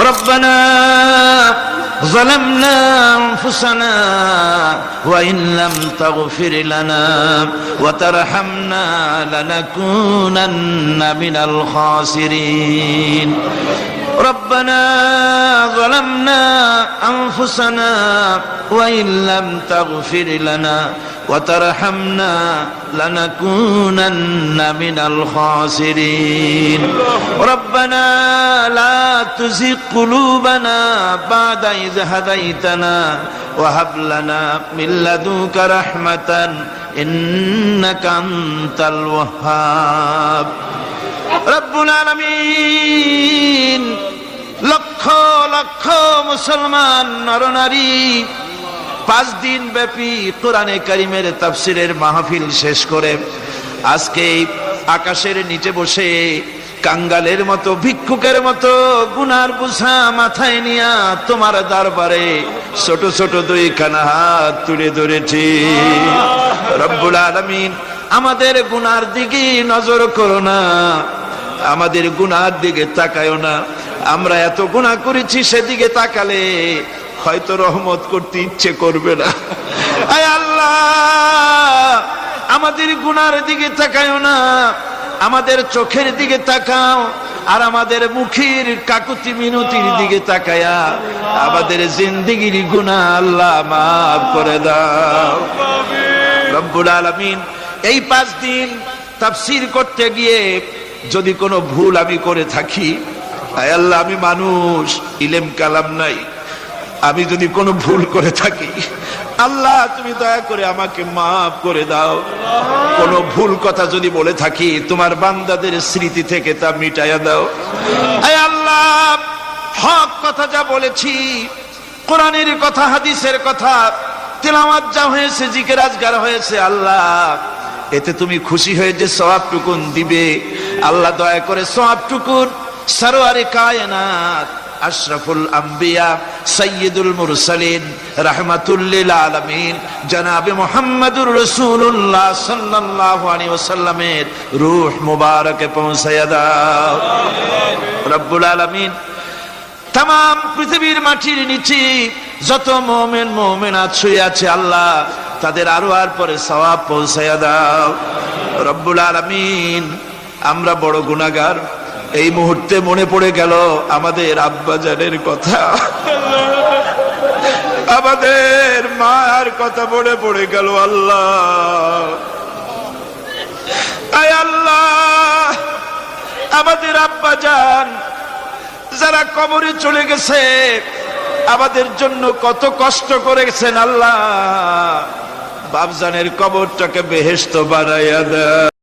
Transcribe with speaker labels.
Speaker 1: ربنا ظلمنا أنفسنا وإن لم تغفر لنا وترحمنا لنكونن من الخاسرين ربنا ظلمنا أنفسنا وإن لم تغفر لنا وترحمنا لنكونن من الخاسرين ربنا لا تزغ قلوبنا بعد إذ هديتنا وهب لنا من لدنك رحمة إنك أنت الوهاب رب العالمين লক্ষ লক্ষ মুসলমান নরনারী 5 দিন ব্যাপী কোরআনে কারীমের তাফসীরের মাহফিল শেষ করে আজকে আকাশের নিচে বসে কাঙ্গালের মতো ভিক্ষুকের মতো গুনার বোঝা মাথায় নিয়া তোমার দরবারে ছোট ছোট দুইখানা হাত তুলে ধরেছি রব্বুল আলামিন আমাদের গুনার দিকে নজর করো না আমাদের গুনার দিকে তাকায়ো না আমরা এত গুনাহ করেছি সেদিকে তাকালে হয়তো রহমত করতে ইচ্ছে করবে না আয় আল্লাহ আমাদের গুনার দিকে তাকায়ো না আমাদের চোখের দিকে তাকাও আর আমাদের মুখের কাকুতি মিনতির দিকে তাকায়া আমাদের জিন্দেগির গুনাহ আল্লাহ মাফ করে দাও রব্বুল আলামিন এই 5 দিন তাফসীর করতে গিয়ে যদি কোনো ভুল আমি করে থাকি আয় আল্লাহ আমি মানুষ ইলম কালাম নাই আমি যদি কোনো ভুল করে থাকি আল্লাহ তুমি দয়া করে আমাকে মাফ করে দাও কোনো ভুল কথা যদি বলে থাকি তোমার বান্দাদের স্মৃতি থেকে তা মিটাইয়া দাও আয় আল্লাহ হক কথা যা বলেছি কোরআনের কথা হাদিসের কথা তেলাওয়াত যা হয়েছে জিকির আজকার হয়েছে আল্লাহ এতে তুমি খুশি হয়ে যে সওয়াবটুকুন দিবে আল্লাহ দয়া করে সওয়াবটুকুন সরওয়ারে কায়নাত আশরাফুল আম্বিয়া সাইয়্যিদুল মুরসালিন রাহমাতুল লিল আলামিন জনাবে মুহাম্মদুর রাসূলুল্লাহ সাল্লাল্লাহু আলাইহি ওয়াসাল্লামের রূহ মুবারকে পৌঁছায়া দাও রব্বুল আলামিন तमाम পৃথিবীর মাটির নিচে যত মুমিন মুমিনাত শুয়ে আছে আল্লাহ তাদের আরওয়ার পরে সওয়াব পৌঁছায়া দাও রব্বুল আলামিন আমরা বড় গুনাহগার এই মুহূর্তে মনে পড়ে গেল আমাদের আব্বা জানের কথা আমাদের মার কথা মনে পড়ে গেল আল্লাহ আয় আল্লাহ আমাদের আব্বা জান যারা কবরে চলে গেছে আমাদের জন্য কত কষ্ট করেছেন আল্লাহ বাপজানের কবরটাকে বেহেশত বানাইয়া দাও।